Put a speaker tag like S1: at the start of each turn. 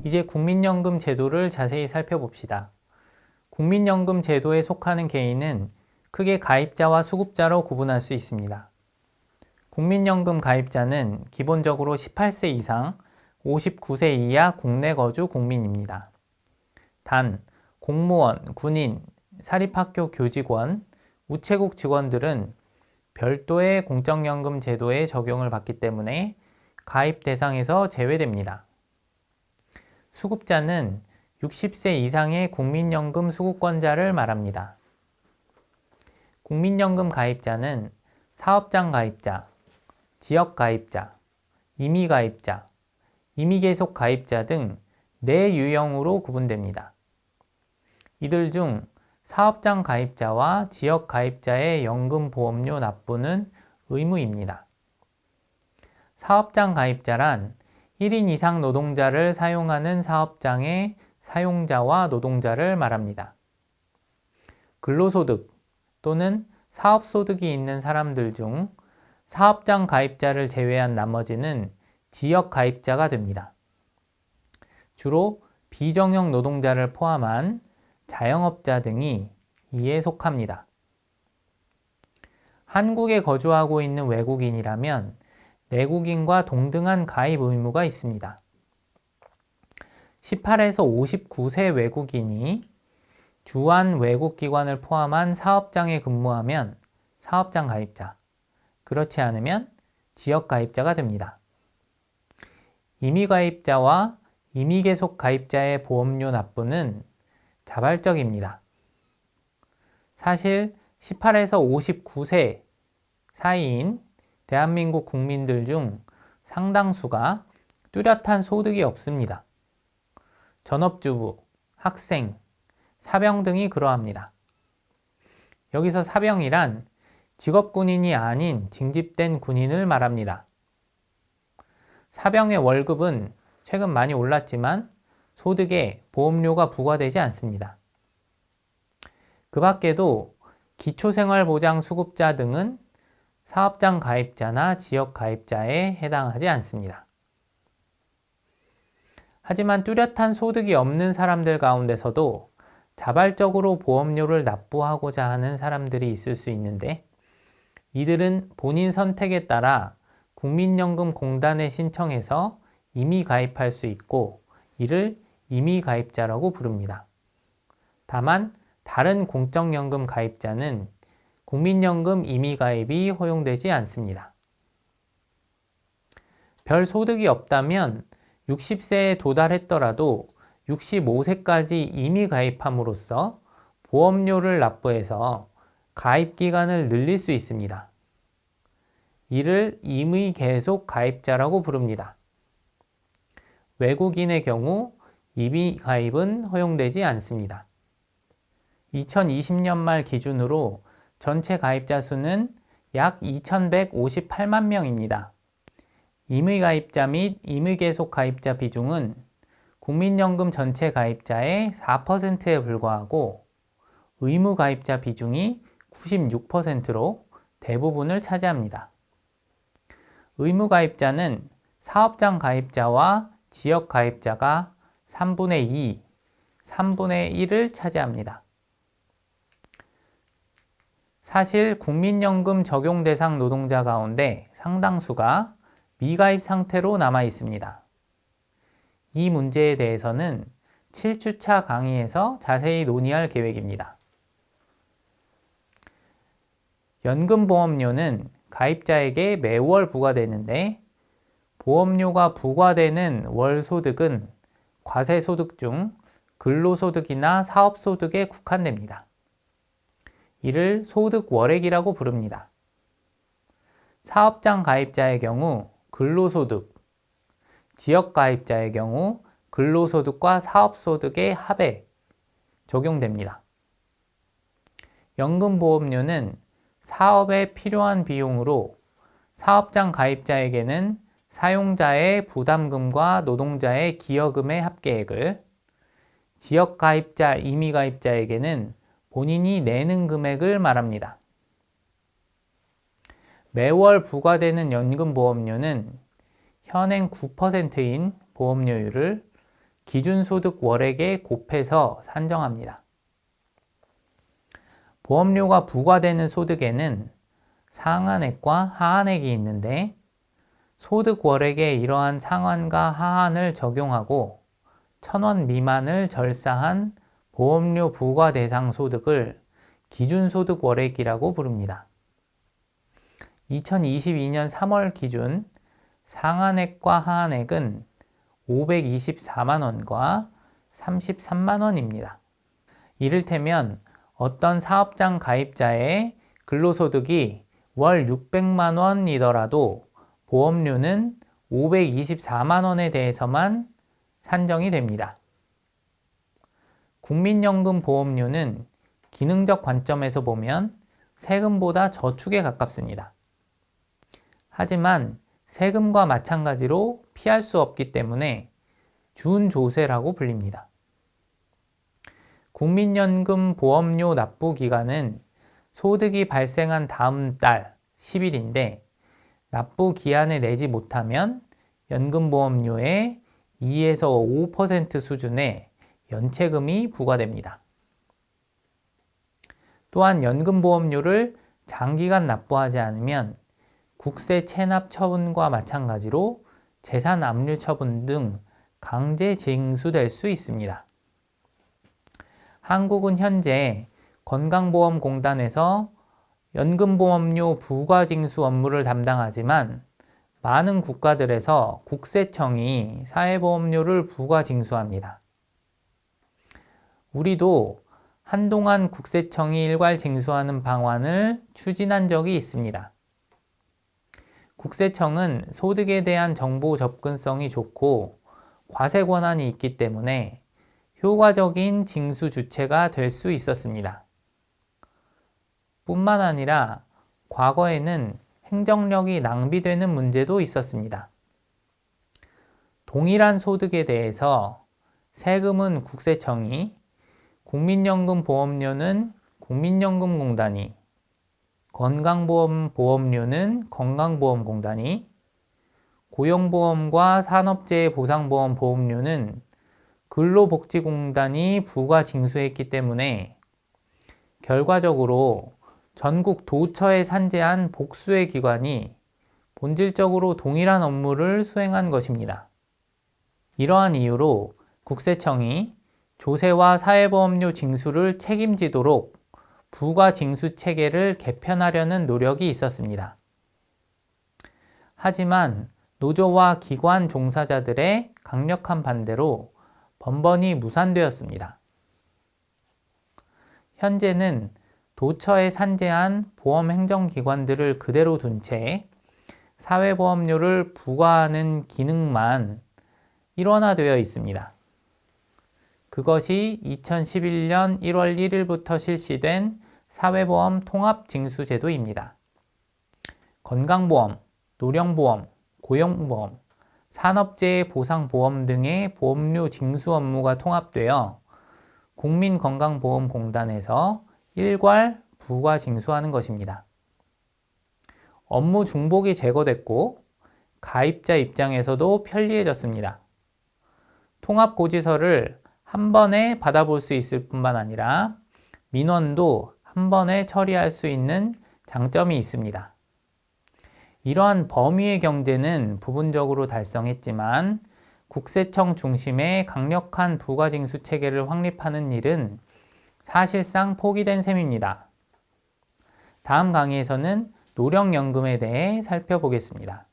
S1: 이제 국민연금 제도를 자세히 살펴봅시다. 국민연금 제도에 속하는 개인은 크게 가입자와 수급자로 구분할 수 있습니다. 국민연금 가입자는 기본적으로 18세 이상 59세 이하 국내 거주 국민입니다. 단, 공무원, 군인, 사립학교 교직원, 우체국 직원들은 별도의 공적연금 제도에 적용을 받기 때문에 가입 대상에서 제외됩니다. 수급자는 60세 이상의 국민연금 수급권자를 말합니다. 국민연금 가입자는 사업장 가입자, 지역 가입자, 임의 가입자, 임의 계속 가입자 등 4유형으로 구분됩니다. 이들 중 사업장 가입자와 지역 가입자의 연금보험료 납부는 의무입니다. 사업장 가입자란 1인 이상 노동자를 사용하는 사업장의 사용자와 노동자를 말합니다. 근로소득 또는 사업소득이 있는 사람들 중 사업장 가입자를 제외한 나머지는 지역 가입자가 됩니다. 주로 비정형 노동자를 포함한 자영업자 등이 이에 속합니다. 한국에 거주하고 있는 외국인이라면 내국인과 동등한 가입 의무가 있습니다. 18에서 59세 외국인이 주한 외국기관을 포함한 사업장에 근무하면 사업장 가입자, 그렇지 않으면 지역 가입자가 됩니다. 임의 가입자와 임의 계속 가입자의 보험료 납부는 자발적입니다. 사실 18에서 59세 사이인 대한민국 국민들 중 상당수가 뚜렷한 소득이 없습니다. 전업주부, 학생, 사병 등이 그러합니다. 여기서 사병이란 직업군인이 아닌 징집된 군인을 말합니다. 사병의 월급은 최근 많이 올랐지만 소득에 보험료가 부과되지 않습니다. 그 밖에도 기초생활보장 수급자 등은 사업장 가입자나 지역 가입자에 해당하지 않습니다. 하지만 뚜렷한 소득이 없는 사람들 가운데서도 자발적으로 보험료를 납부하고자 하는 사람들이 있을 수 있는데 이들은 본인 선택에 따라 국민연금공단에 신청해서 임의 가입할 수 있고 이를 임의 가입자라고 부릅니다. 다만 다른 공적연금 가입자는 국민연금 임의 가입이 허용되지 않습니다. 별 소득이 없다면 60세에 도달했더라도 65세까지 임의 가입함으로써 보험료를 납부해서 가입 기간을 늘릴 수 있습니다. 이를 임의 계속 가입자라고 부릅니다. 외국인의 경우 임의 가입은 허용되지 않습니다. 2020년 말 기준으로 전체 가입자 수는 약 2,158만 명입니다. 임의 가입자 및 임의 계속 가입자 비중은 국민연금 전체 가입자의 4%에 불과하고 의무 가입자 비중이 96%로 대부분을 차지합니다. 의무 가입자는 사업장 가입자와 지역 가입자가 3분의 2, 3분의 1을 차지합니다. 사실 국민연금 적용 대상 노동자 가운데 상당수가 미가입 상태로 남아 있습니다. 이 문제에 대해서는 7주차 강의에서 자세히 논의할 계획입니다. 연금보험료는 가입자에게 매월 부과되는데 보험료가 부과되는 월소득은 과세소득 중 근로소득이나 사업소득에 국한됩니다. 이를 소득월액이라고 부릅니다. 사업장 가입자의 경우 근로소득, 지역 가입자의 경우 근로소득과 사업소득의 합에 적용됩니다. 연금보험료는 사업에 필요한 비용으로 사업장 가입자에게는 사용자의 부담금과 노동자의 기여금의 합계액을, 지역 가입자, 임의 가입자에게는 본인이 내는 금액을 말합니다. 매월 부과되는 연금보험료는 현행 9%인 보험료율을 기준소득 월액에 곱해서 산정합니다. 보험료가 부과되는 소득에는 상한액과 하한액이 있는데 소득 월액에 이러한 상한과 하한을 적용하고 1,000원 미만을 절사한 보험료 부과 대상 소득을 기준소득 월액이라고 부릅니다. 2022년 3월 기준 상한액과 하한액은 524만 원과 33만 원입니다. 이를테면 어떤 사업장 가입자의 근로소득이 월 600만 원이더라도 보험료는 524만 원에 대해서만 산정이 됩니다. 국민연금 보험료는 기능적 관점에서 보면 세금보다 저축에 가깝습니다. 하지만 세금과 마찬가지로 피할 수 없기 때문에 준조세라고 불립니다. 국민연금 보험료 납부 기간은 소득이 발생한 다음 달 10일인데 납부 기한에 내지 못하면 연금보험료의 2에서 5% 수준의 연체금이 부과됩니다. 또한 연금보험료를 장기간 납부하지 않으면 국세 체납 처분과 마찬가지로 재산 압류 처분 등 강제 징수될 수 있습니다. 한국은 현재 건강보험공단에서 연금보험료 부과징수 업무를 담당하지만 많은 국가들에서 국세청이 사회보험료를 부과징수합니다. 우리도 한동안 국세청이 일괄 징수하는 방안을 추진한 적이 있습니다. 국세청은 소득에 대한 정보 접근성이 좋고 과세 권한이 있기 때문에 효과적인 징수 주체가 될 수 있었습니다. 뿐만 아니라 과거에는 행정력이 낭비되는 문제도 있었습니다. 동일한 소득에 대해서 세금은 국세청이, 국민연금 보험료는 국민연금공단이, 건강보험 보험료는 건강보험공단이, 고용보험과 산업재해 보상보험 보험료는 근로복지공단이 부과 징수했기 때문에 결과적으로 전국 도처에 산재한 복수의 기관이 본질적으로 동일한 업무를 수행한 것입니다. 이러한 이유로 국세청이 조세와 사회보험료 징수를 책임지도록 부과 징수 체계를 개편하려는 노력이 있었습니다. 하지만 노조와 기관 종사자들의 강력한 반대로 번번이 무산되었습니다. 현재는 도처에 산재한 보험행정기관들을 그대로 둔 채 사회보험료를 부과하는 기능만 일원화되어 있습니다. 그것이 2011년 1월 1일부터 실시된 사회보험 통합징수제도입니다. 건강보험, 노령보험, 고용보험, 산업재해 보상보험 등의 보험료 징수 업무가 통합되어 국민건강보험공단에서 일괄 부과 징수하는 것입니다. 업무 중복이 제거됐고 가입자 입장에서도 편리해졌습니다. 통합고지서를 한 번에 받아볼 수 있을 뿐만 아니라 민원도 한 번에 처리할 수 있는 장점이 있습니다. 이러한 범위의 경제는 부분적으로 달성했지만 국세청 중심의 강력한 부과징수 체계를 확립하는 일은 사실상 포기된 셈입니다. 다음 강의에서는 노령연금에 대해 살펴보겠습니다.